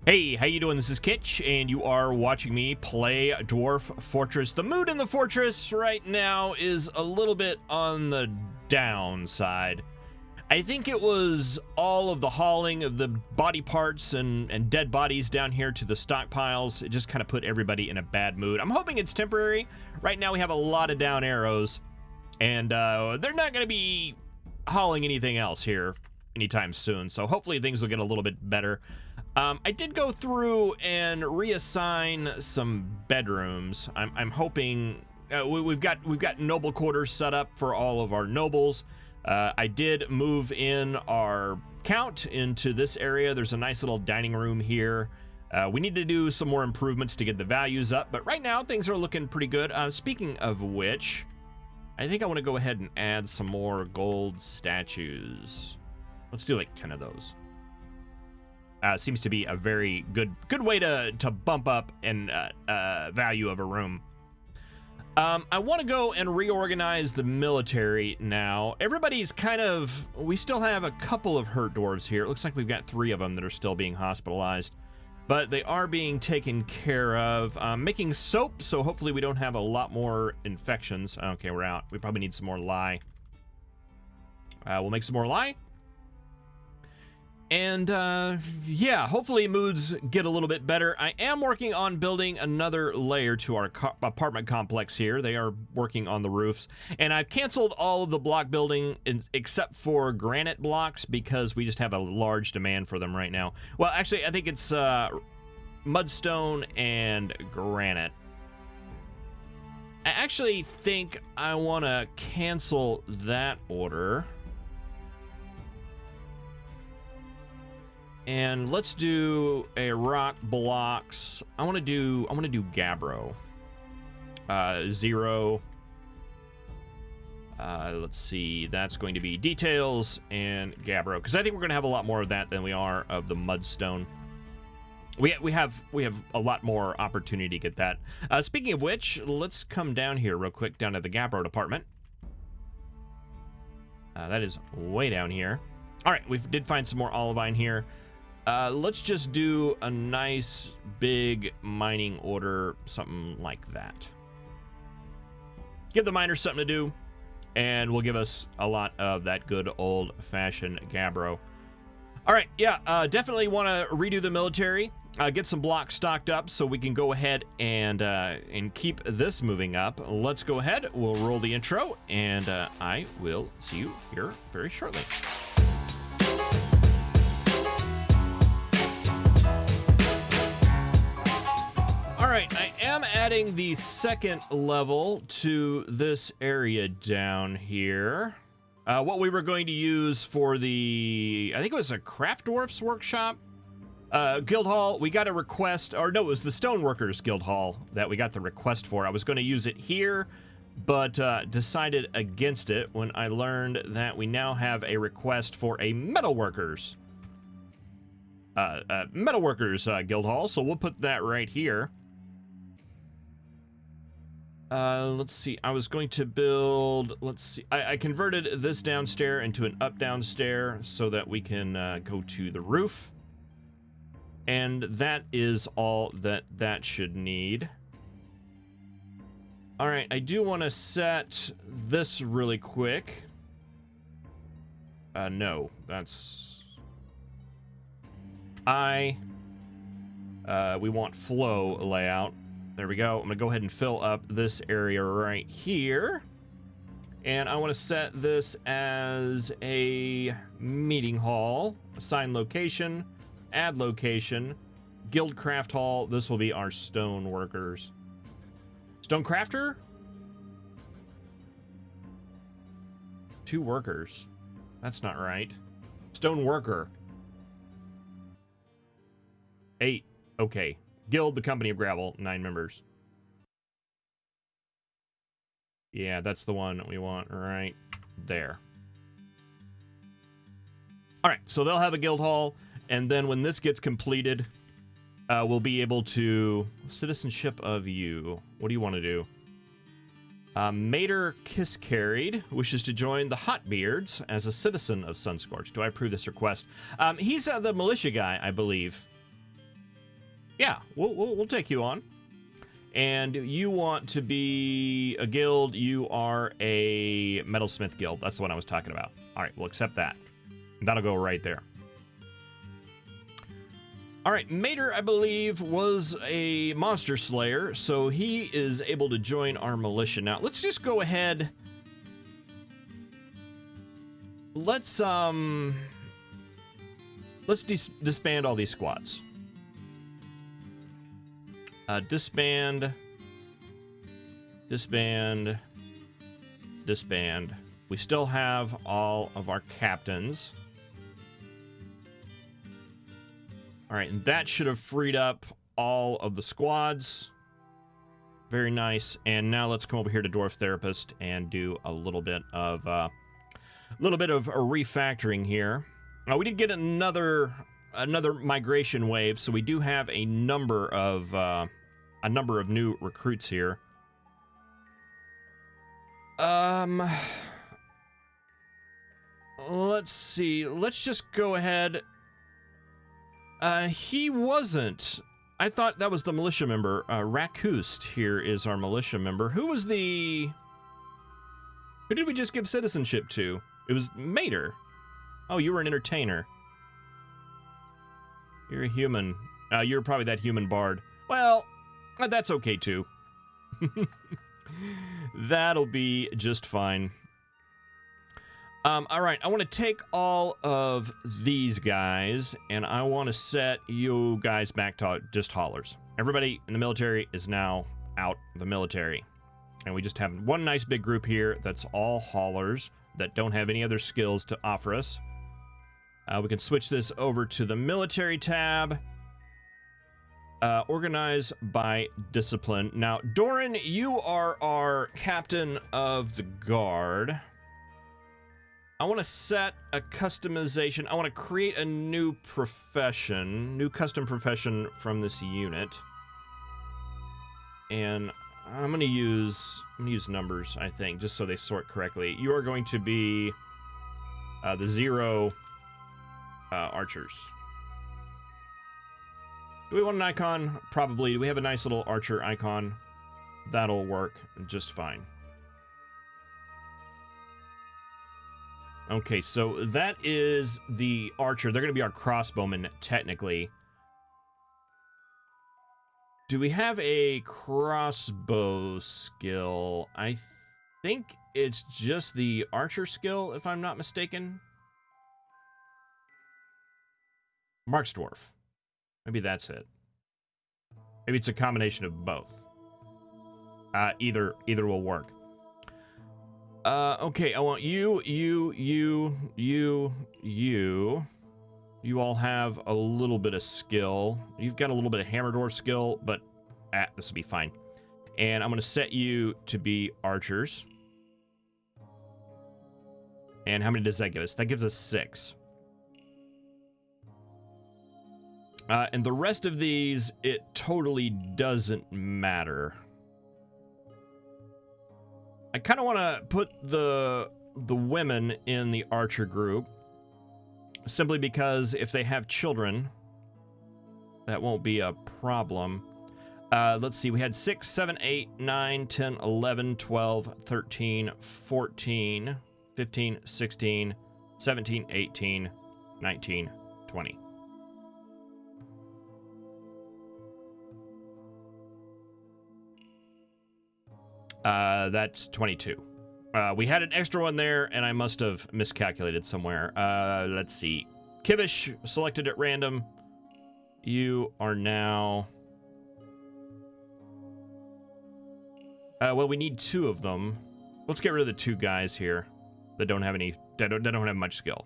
Hey, how you doing? This is Kitch, and you are watching me play Dwarf Fortress. The mood in the fortress right now is a little bit on the downside. I think it was all of the hauling of the body parts and dead bodies down here to the stockpiles. It just kind of put everybody in a bad mood. I'm hoping it's temporary. Right now we have a lot of down arrows, and they're not going to be hauling anything else here anytime soon, so hopefully things will get a little bit better. I did go through and reassign some bedrooms. I'm hoping we've got noble quarters set up for all of our nobles. I did move in our count into this area. There's a nice little dining room here. We need to do some more improvements to get the values up, but right now things are looking pretty good. Speaking of which, I think I want to go ahead and add some more gold statues. Let's do like 10 of those. Seems to be a very good way to bump up an value of a room. I want to go and reorganize the military now. Everybody's we still have a couple of hurt dwarves here. It looks like we've got 3 of them that are still being hospitalized, but they are being taken care of. Making soap, so hopefully we don't have a lot more infections. Okay, we're out. We probably need some more lye. We'll make some more lye. And yeah, hopefully moods get a little bit better. I am working on building another layer to our apartment complex here. They are working on the roofs, and I've canceled all of the block building except for granite blocks because we just have a large demand for them right now. Well, actually, I think it's mudstone and granite. I actually think I want to cancel that order. And let's do a rock blocks. I want to do gabbro. 0. Let's see. That's going to be details and gabbro, because I think we're going to have a lot more of that than we are of the mudstone. We have a lot more opportunity to get that. Speaking of which, let's come down here real quick, down to the gabbro department. That is way down here. All right, we did find some more olivine here. Let's just do a nice big mining order, something like that. Give the miners something to do, and will give us a lot of that good old-fashioned gabbro. All right, yeah, definitely want to redo the military, get some blocks stocked up so we can go ahead and keep this moving up. Let's go ahead, we'll roll the intro, and I will see you here very shortly. All right, I am adding the 2nd level to this area down here. What we were going to use for the, I think it was a Craft Dwarfs workshop, guild hall. We got a request, or no, it was the Stoneworkers guild hall that we got the request for. I was going to use it here, but decided against it when I learned that we now have a request for a metalworkers guild hall. So we'll put that right here. Let's see, I was going to build, let's see, I converted this downstairs into an up-down stair so that we can go to the roof. And that is all that should need. All right, I do want to set this really quick. No, that's... we want flow layout. There we go. I'm going to go ahead and fill up this area right here. And I want to set this as a meeting hall, assign location, add location, guild craft hall. This will be our stone workers. Stone crafter? 2 workers. That's not right. Stone worker. 8. Okay. Guild, the Company of Gravel, 9 members. Yeah, that's the one we want right there. All right, so they'll have a guild hall, and then when this gets completed, we'll be able to... Citizenship of you. What do you want to do? Mater Kiss Carried wishes to join the Hotbeards as a citizen of Sunscorched. Do I approve this request? He's the militia guy, I believe. Yeah, we'll take you on. And you want to be a guild. You are a metalsmith guild. That's the one I was talking about. All right, we'll accept that. That'll go right there. All right, Mater, I believe, was a monster slayer, so he is able to join our militia. Now, let's just go ahead. Let's disband all these squads. Disband. We still have all of our captains. All right, and that should have freed up all of the squads. Very nice. And now let's come over here to Dwarf Therapist and do a little bit of a refactoring here. Now, we did get another migration wave, so we do have a number of new recruits here. Let's see. Let's just go ahead. He wasn't. I thought that was the militia member. Rakust here is our militia member. Who did we just give citizenship to? It was Mater. Oh, you were an entertainer. You're a human. You're probably that human bard. Well, that's okay too. That'll be just fine. All right, I want to take all of these guys, and I want to set you guys back to just haulers. Everybody in the military is now out of the military. And we just have one nice big group here that's all haulers that don't have any other skills to offer us. We can switch this over to the military tab. Organize by discipline. Now, Doran, you are our captain of the guard. I want to set a customization. I want to create a new custom profession from this unit. And I'm going to use numbers, I think, just so they sort correctly. You are going to be the 0 archers. Do we want an icon? Probably. Do we have a nice little archer icon? That'll work just fine. Okay, so that is the archer. They're going to be our crossbowmen, technically. Do we have a crossbow skill? I think it's just the archer skill, if I'm not mistaken. Mark's Dwarf. Maybe that's it. Maybe it's a combination of both. Either will work. Okay, I want you. You all have a little bit of skill. You've got a little bit of hammer dwarf skill, but this will be fine. And I'm going to set you to be archers. And how many does that give us? That gives us 6. And the rest of these, it totally doesn't matter. I kind of want to put the women in the archer group, simply because if they have children, that won't be a problem. Let's see, we had 6, 7, 8, 9, 10, 11, 12, 13, 14, 15, 16, 17, 18, 19, 20. That's 22. We had an extra one there, and I must have miscalculated somewhere. Let's see. Kivish, selected at random. You are now... well, we need 2 of them. Let's get rid of the 2 guys here that don't have any... that don't have much skill.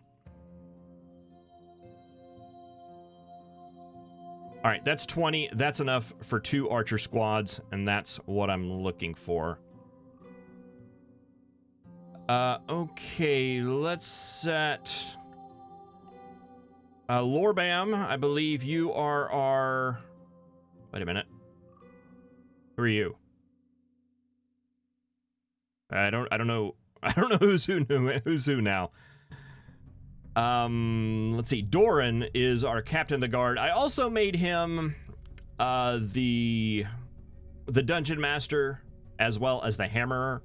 All right, that's 20. That's enough for 2 archer squads, and that's what I'm looking for. Okay, let's set... Lorbam, I believe you are our... Wait a minute. Who are you? I don't know. I don't know who's who now. Let's see. Doran is our captain of the guard. I also made him the dungeon master as well as the hammerer,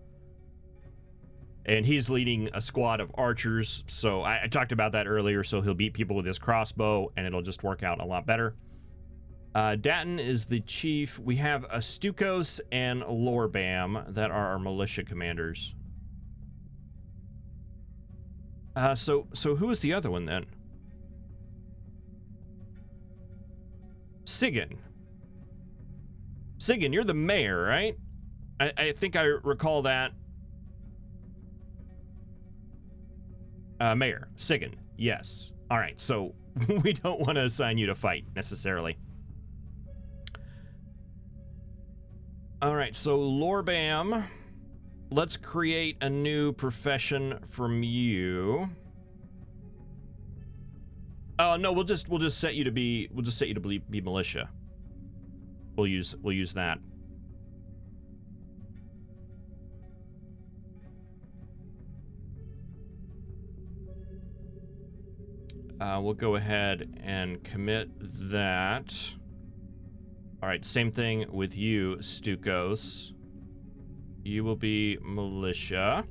and he's leading a squad of archers. So I talked about that earlier. So he'll beat people with his crossbow, and it'll just work out a lot better. Datton is the chief. We have a Stukos and Lorbam that are our militia commanders. So who is the other one then? Sigyn. Sigyn, you're the mayor, right? I think I recall that. Mayor, Sigyn, yes. All right, so we don't want to assign you to fight necessarily. All right, so Lorbam, let's create a new profession from you. Oh no, we'll just set you to be be militia. We'll use that. We'll go ahead and commit that. All right, same thing with you, Stukos. You will be militia.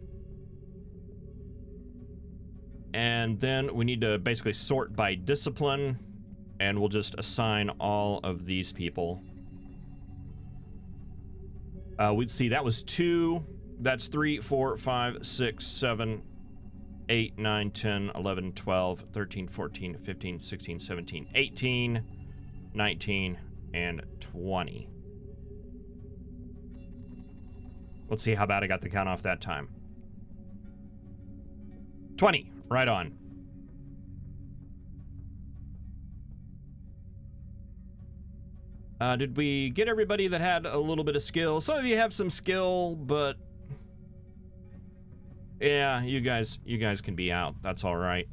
And then we need to basically sort by discipline, and we'll just assign all of these people. We'd see that was 2. That's 3, 4, 5, 6, 7, 8, 9, 10, 11, 12, 13, 14, 15, 16, 17, 18, 19, and 20. Let's see how bad I got the count off that time. 20, right on. Did we get everybody that had a little bit of skill? Some of you have some skill, but yeah, you guys can be out. That's all right.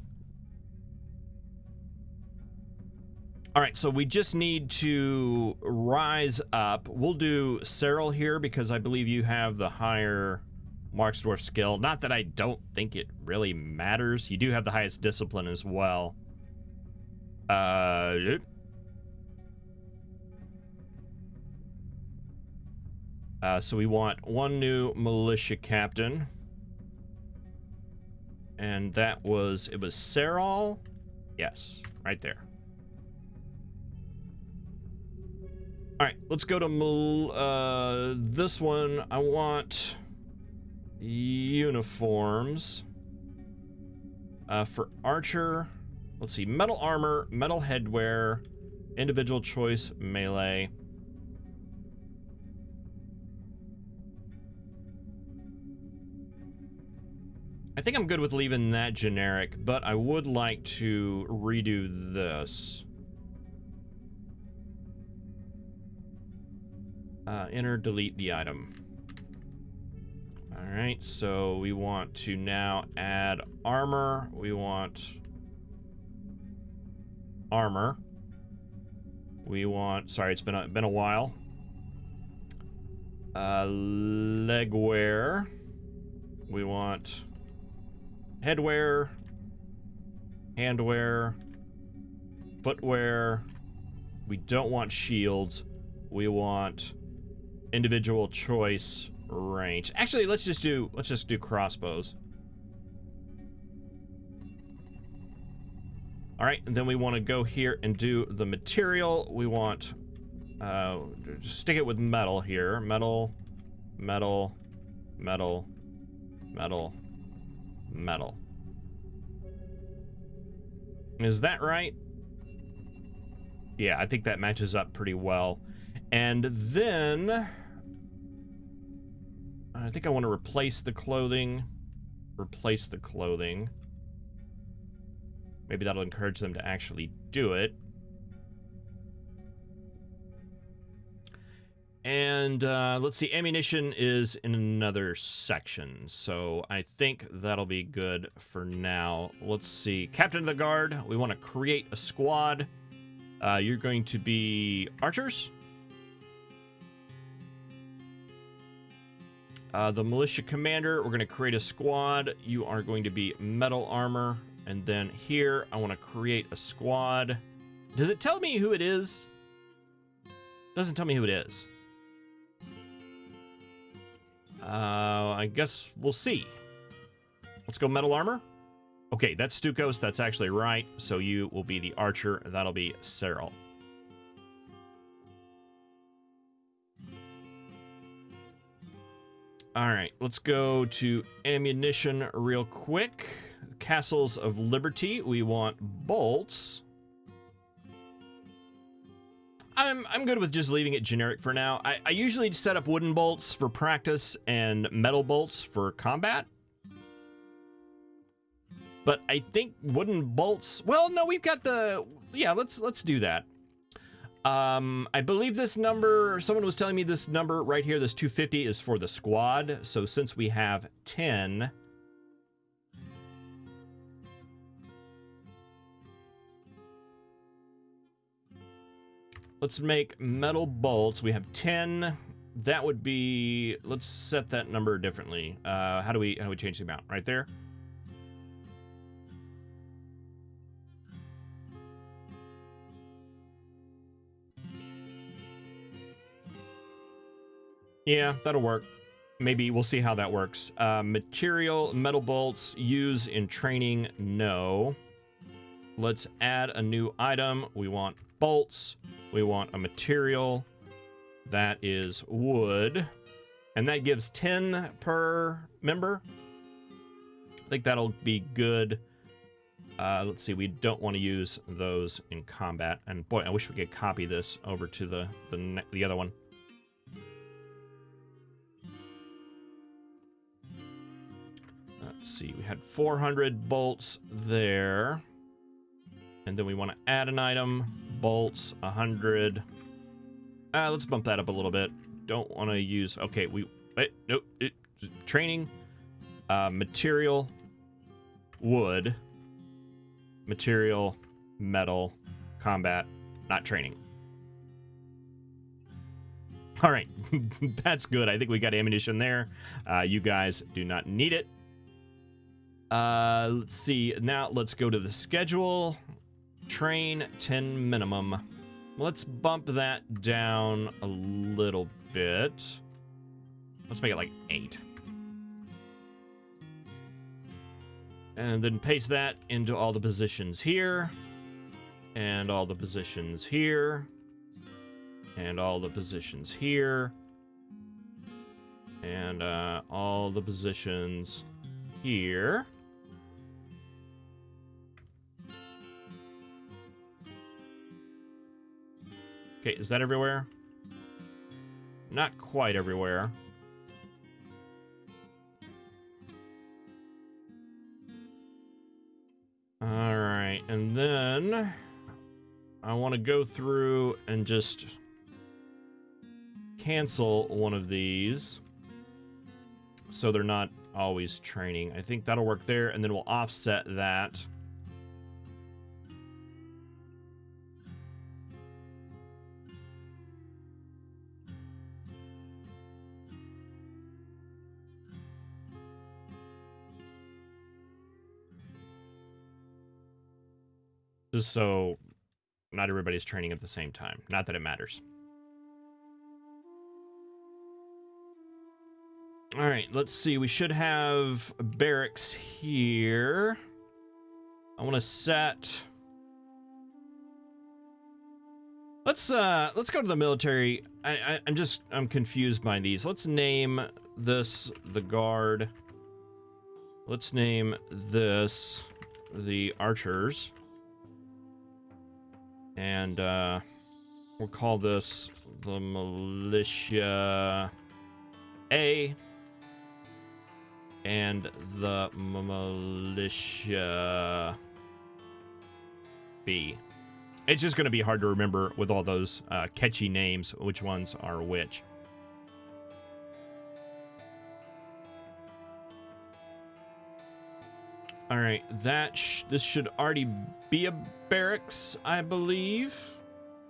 All right, so we just need to rise up. We'll do Cyril here because I believe you have the higher Marksdwarf skill. Not that I don't think it really matters. You do have the highest discipline as well. So we want one new militia captain. And it was Cyril? Yes, right there. All right, let's go to this one. I want uniforms. For archer, let's see, metal armor, metal headwear, individual choice melee. I think I'm good with leaving that generic, but I would like to redo this. Enter, delete the item. All right, so we want to now add armor. We want armor. We want, sorry, it's been a while. Legwear. We want headwear, handwear, footwear. We don't want shields. We want individual choice range. Actually, let's just do crossbows. All right, and then we want to go here and do the material. We want just stick it with metal here. Metal, metal, metal, metal, metal. Is that right? Yeah, I think that matches up pretty well. And then I think I want to replace the clothing. Replace the clothing. Maybe that'll encourage them to actually do it. And let's see, ammunition is in another section, so I think that'll be good for now. Let's see, Captain of the Guard, we want to create a squad. You're going to be archers. The militia commander, we're going to create a squad. You are going to be metal armor. And then here, I want to create a squad. Does it tell me who it is? Doesn't tell me who it is. I guess we'll see. Let's go metal armor. Okay, that's Stukos. That's actually right. So you will be the archer. That'll be Cyril. All right, let's go to ammunition real quick. Castles of Liberty. We want bolts. I'm good with just leaving it generic for now. I usually set up wooden bolts for practice and metal bolts for combat. But I think wooden bolts... Well, no, we've got the... Yeah, let's do that. I believe this number... Someone was telling me this number right here, this 250, is for the squad. So since we have 10... Let's make metal bolts. We have 10. That would be... Let's set that number differently. How do we change the amount? Right there? Yeah, that'll work. Maybe we'll see how that works. Material, metal bolts, use in training, no. Let's add a new item. We want bolts. We want a material. That is wood. And that gives 10 per member. I think that'll be good. Let's see, we don't want to use those in combat. And boy, I wish we could copy this over to the other one. Let's see, we had 400 bolts there. And then we want to add an item. Bolts, 100. Let's bump that up a little bit. Don't want to use... Okay, nope. Training. Material. Wood. Material. Metal. Combat. Not training. All right. That's good. I think we got ammunition there. You guys do not need it. Let's see. Now let's go to the schedule. Train 10 minimum. Let's bump that down a little bit. Let's make it like 8. And then paste that into all the positions here. And all the positions here. And all the positions here. And all the positions here. Okay, is that everywhere? Not quite everywhere. All right, and then I want to go through and just cancel one of these so they're not always training. I think that'll work there, and then we'll offset that. Just so not everybody's training at the same time. Not that it matters. All right, let's see. We should have barracks here. I want to set... Let's go to the military. I'm confused by these. Let's name this the guard. Let's name this the archers. And we'll call this the militia A and the militia B. It's just going to be hard to remember with all those catchy names, which ones are which. All right, this should already be a barracks, I believe.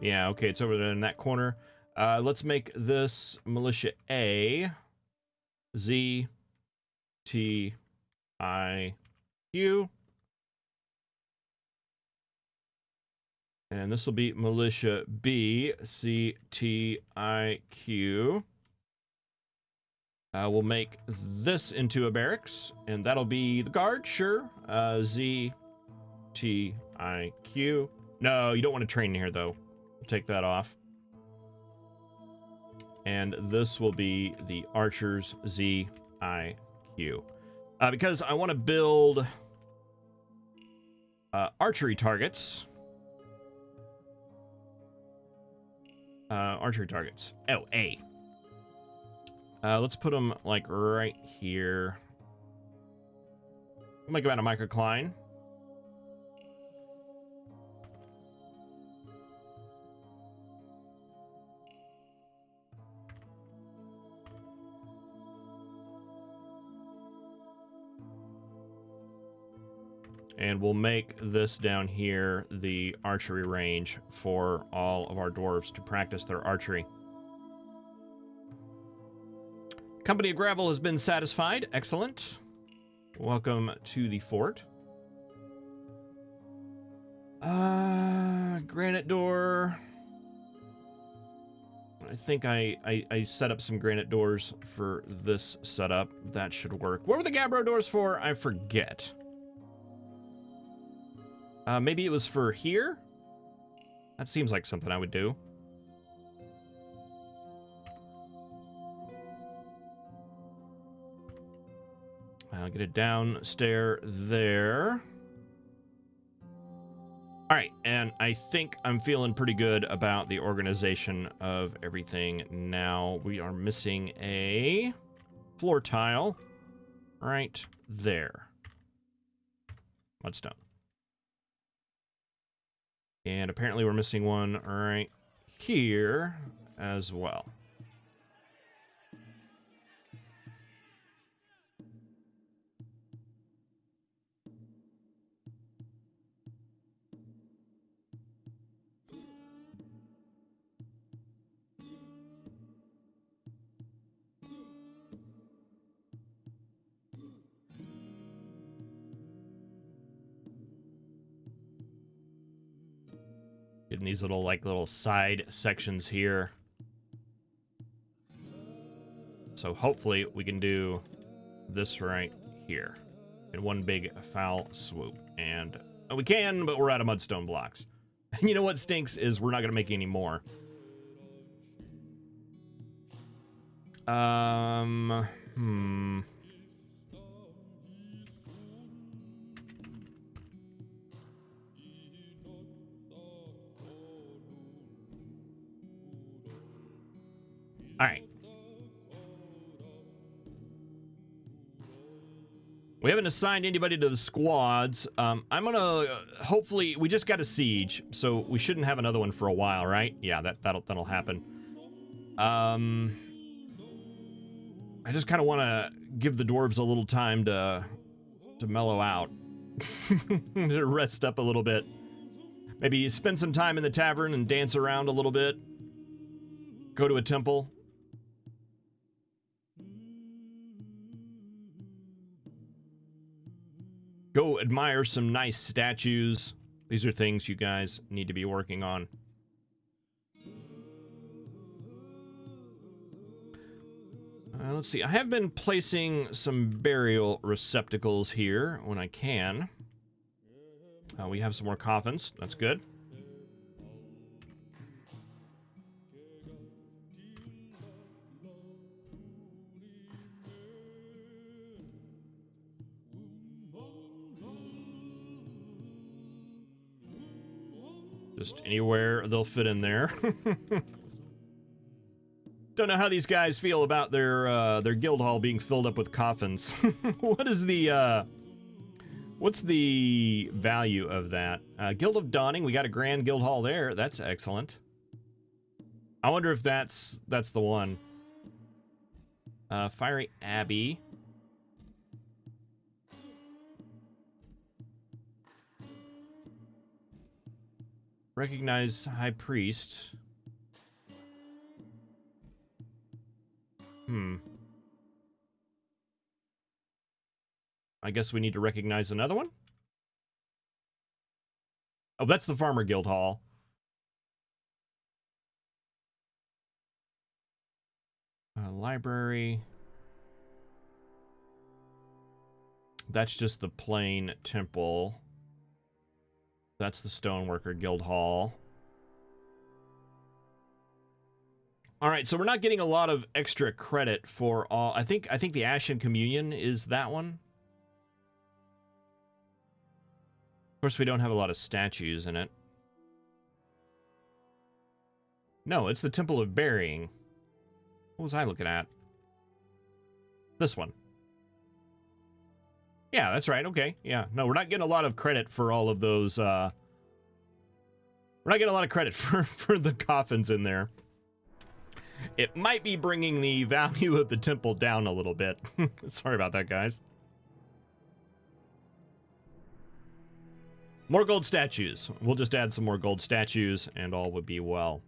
Yeah, okay, it's over there in that corner. Let's make this militia A. Z T I Q. And this will be militia B, C, T, I, Q. We'll make this into a barracks, and that'll be the guard, sure. Z, T, I, Q. No, you don't want to train here, though. Take that off. And this will be the archers, Z, I, Q. Because I want to build archery targets. Archery targets. Oh, A. Let's put them like right here. We'll make them out of microcline. And we'll make this down here the archery range for all of our dwarves to practice their archery. Company of Gravel has been satisfied. Excellent. Welcome to the fort. Granite door. I think I set up some granite doors for this setup. That should work. What were the Gabbro doors for? I forget. Maybe it was for here? That seems like something I would do. I'll get it downstairs there. All right, and I think I'm feeling pretty good about the organization of everything now. We are missing a floor tile right there. Mudstone. And apparently we're missing one right here as well. Getting these little side sections here. So hopefully we can do this right here in one big foul swoop. And we can, but we're out of mudstone blocks. And you know what stinks is we're not going to make any more. All right. We haven't assigned anybody to the squads. I'm gonna hopefully we just got a siege, so we shouldn't have another one for a while, right? Yeah, that'll happen. I just kind of want to give the dwarves a little time to mellow out, to rest up a little bit. Maybe spend some time in the tavern and dance around a little bit. Go to a temple. Go admire some nice statues. These are things you guys need to be working on. Let's see. I have been placing some burial receptacles here when I can. We have some more coffins. That's good. Just anywhere they'll fit in there. Don't know how these guys feel about their guild hall being filled up with coffins. What is the what's the value of that? Guild of Dawning, we got a grand guild hall there. That's excellent. I wonder if that's the one. Fiery Abbey. Recognize High Priest. I guess we need to recognize another one. Oh, that's the Farmer Guild Hall. Library. That's just the plain temple. That's the Stoneworker Guild Hall. All right, so we're not getting a lot of extra credit for all. I think the Ashen Communion is that one. Of course, we don't have a lot of statues in it. No, it's the Temple of Burying. What was I looking at? This one. Yeah, that's right. Okay. Yeah. No, we're not getting a lot of credit for all of those. We're not getting a lot of credit for the coffins in there. It might be bringing the value of the temple down a little bit. Sorry about that, guys. More gold statues. We'll just add some more gold statues and all would be well.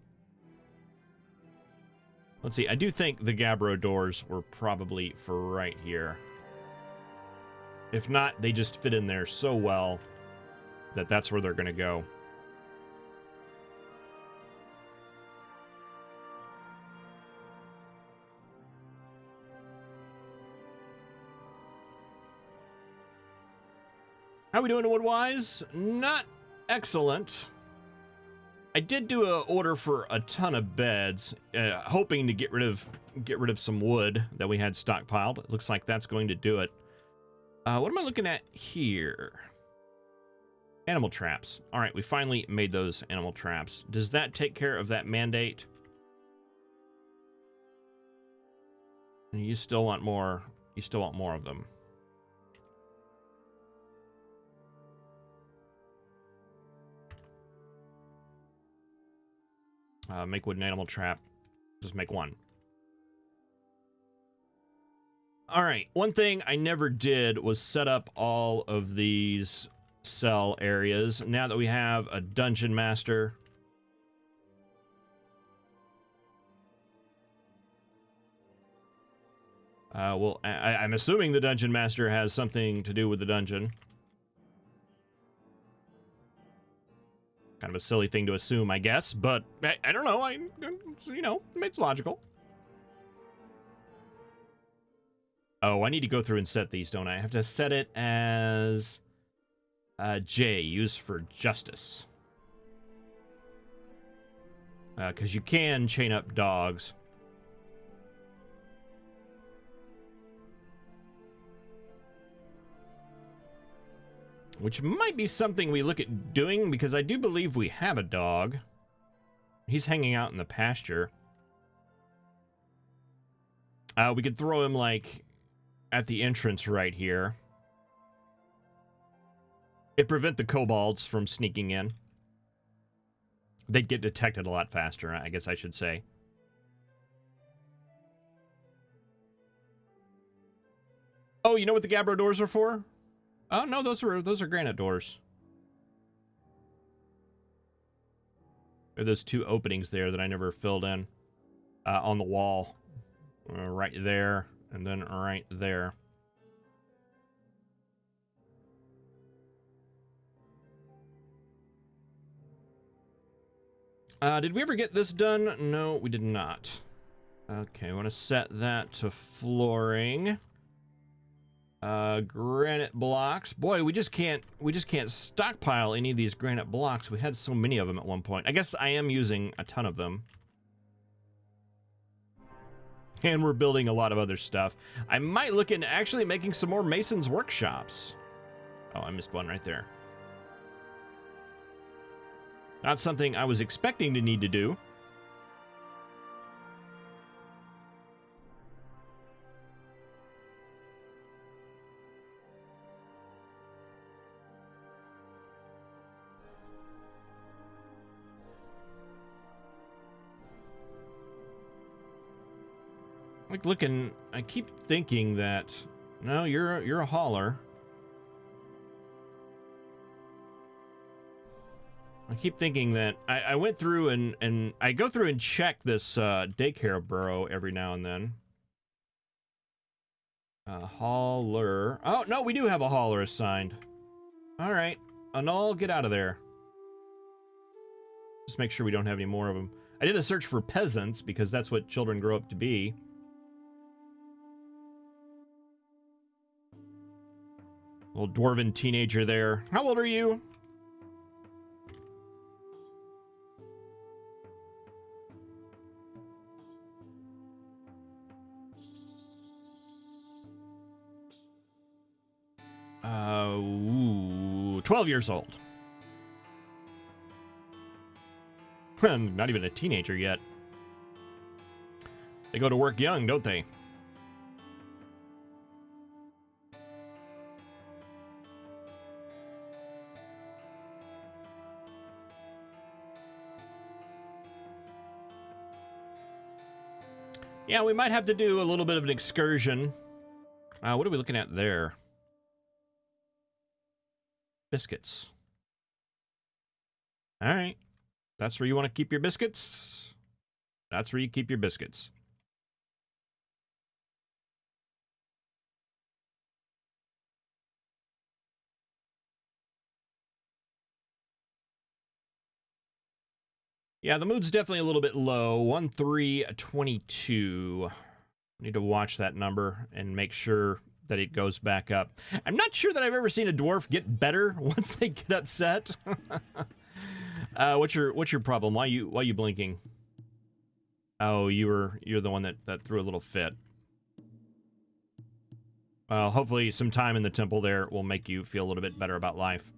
Let's see. I do think the Gabbro doors were probably for right here. If not, they just fit in there so well that that's where they're going to go. How we doing wood-wise? Not excellent. I did do an order for a ton of beds, hoping to get rid of some wood that we had stockpiled. It looks like that's going to do it. What am I looking at here? Animal traps. All right, we finally made those animal traps. Does that take care of that mandate? You still want more. You still want more of them. Make wood an animal trap. Just make one. All right. One thing I never did was set up all of these cell areas. Now that we have a dungeon master. Well, I'm assuming the dungeon master has something to do with the dungeon. Kind of a silly thing to assume, I guess, but I don't know. You know, it's logical. Oh, I need to go through and set these, don't I? I have to set it as J, used for justice. Because you can chain up dogs. Which might be something we look at doing, because I do believe we have a dog. He's hanging out in the pasture. We could throw him, like, at the entrance right here. It'd prevent the kobolds from sneaking in. They'd get detected a lot faster, I guess I should say. Oh, you know what the Gabbro doors are for? Oh, no, those are granite doors. There are those two openings there that I never filled in on the wall. Right there, and then right there. Did we ever get this done? No, we did not. Okay, I want to set that to flooring. Granite blocks. Boy, we just can't stockpile any of these granite blocks. We had so many of them at one point. I guess I am using a ton of them. And we're building a lot of other stuff. I might look into actually making some more masons' workshops. Oh, I missed one right there. Not something I was expecting to need to do. Like looking, I keep thinking that, no, you're a hauler. I keep thinking that I went through and I go through and check this daycare burrow every now and then. Hauler. Oh, no, we do have a hauler assigned. All right. Annul, get out of there. Just make sure we don't have any more of them. I did a search for peasants because that's what children grow up to be. Little dwarven teenager there. How old are you? Ooh, 12 years old. Not even a teenager yet. They go to work young, don't they? Yeah, we might have to do a little bit of an excursion. What are we looking at there? Biscuits. All right. That's where you want to keep your biscuits? That's where you keep your biscuits. Yeah, the mood's definitely a little bit low. 1322. Need to watch that number and make sure that it goes back up. I'm not sure that I've ever seen a dwarf get better once they get upset. What's your problem? Why you blinking? Oh, you're the one that threw a little fit. Well, hopefully some time in the temple there will make you feel a little bit better about life.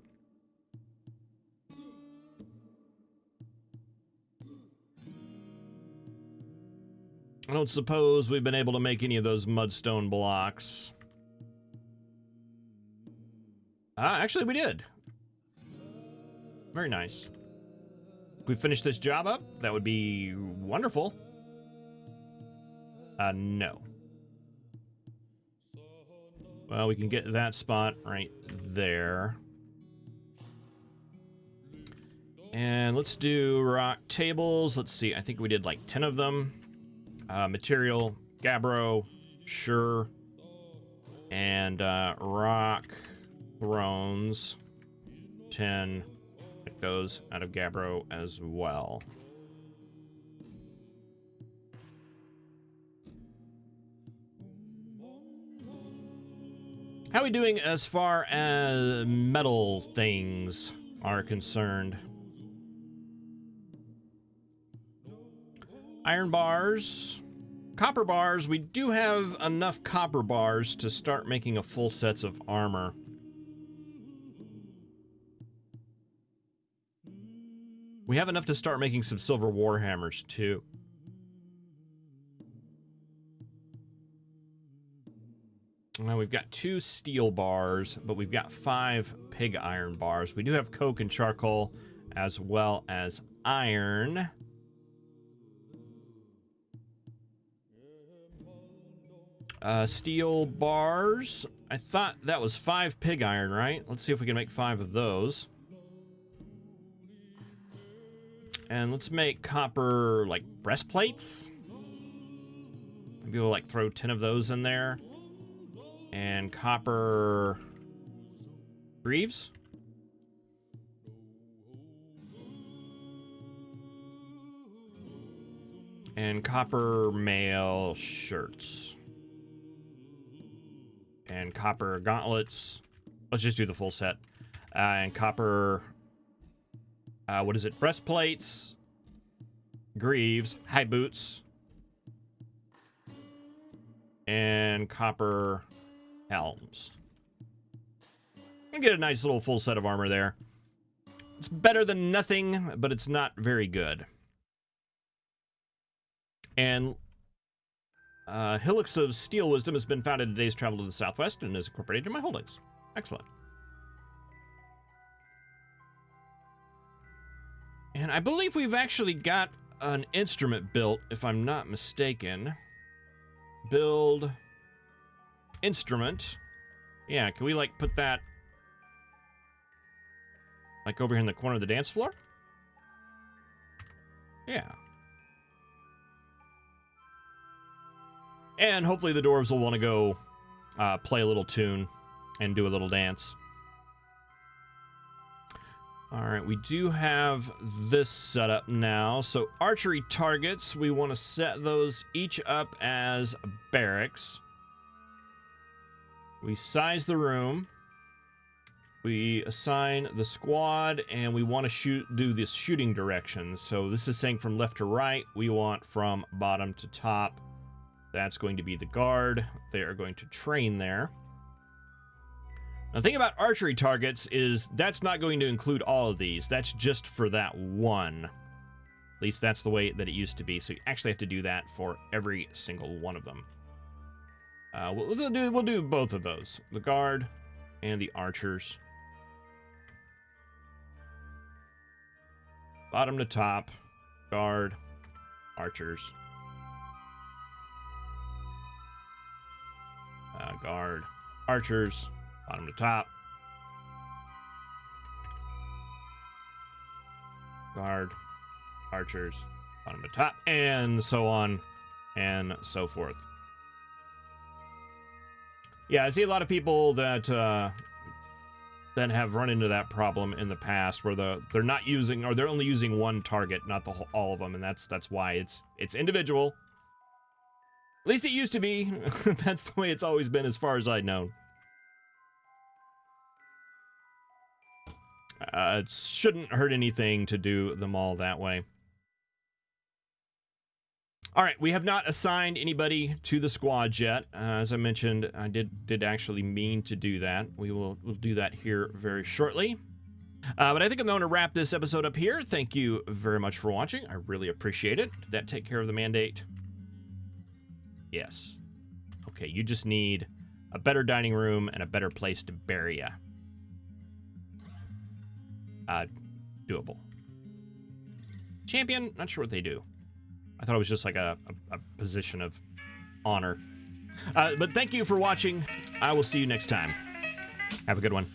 I don't suppose we've been able to make any of those mudstone blocks. Actually, we did. Very nice. If we finish this job up, that would be wonderful. No. Well, we can get that spot right there. And let's do rock tables. Let's see. I think we did like 10 of them. Material, gabbro, sure. And rock thrones, 10. Pick those out of gabbro as well. How are we doing as far as metal things are concerned? Iron bars, copper bars. We do have enough copper bars to start making a full sets of armor. We have enough to start making some silver warhammers too. Now we've got 2 steel bars, but we've got 5 pig iron bars. We do have coke and charcoal as well as iron. Steel bars. I thought that was 5 pig iron, right? Let's see if we can make 5 of those. And let's make copper, like, breastplates. Maybe we'll, like, throw 10 of those in there. And copper greaves. And copper mail shirts. And copper gauntlets. Let's just do the full set. And copper, what is it? Breastplates, greaves, high boots, and copper helms. And get a nice little full set of armor there. It's better than nothing, but it's not very good. And Hillocks of Steel Wisdom has been found in today's travel to the southwest and is incorporated in my holdings. Excellent. And I believe we've actually got an instrument built, if I'm not mistaken. Build instrument. Yeah, can we like put that like over here in the corner of the dance floor? Yeah. And hopefully the dwarves will want to go play a little tune and do a little dance. All right, we do have this set up now. So archery targets, we want to set those each up as barracks. We size the room. we assign the squad, and we want to do this shooting direction. So this is saying from left to right. We want from bottom to top. That's going to be the guard. They are going to train there. Now, the thing about archery targets is that's not going to include all of these. That's just for that one. At least that's the way that it used to be. So you actually have to do that for every single one of them. We'll do both of those. The guard and the archers. Bottom to top. Guard. Archers. Guard. Archers. Bottom to top. Guard. Archers. Bottom to top. And so on and so forth. Yeah, I see a lot of people that have run into that problem in the past, where they're not using, or they're only using one target, not all of them, and that's why it's individual. At least it used to be. That's the way it's always been, as far as I know. It shouldn't hurt anything to do them all that way. All right, we have not assigned anybody to the squad yet. As I mentioned, I did actually mean to do that. We'll do that here very shortly. But I think I'm going to wrap this episode up here. Thank you very much for watching. I really appreciate it. Did that take care of the mandate? Yes. Okay, you just need a better dining room and a better place to bury ya. Doable. Champion, not sure what they do. I thought it was just like a position of honor. But thank you for watching. I will see you next time. Have a good one.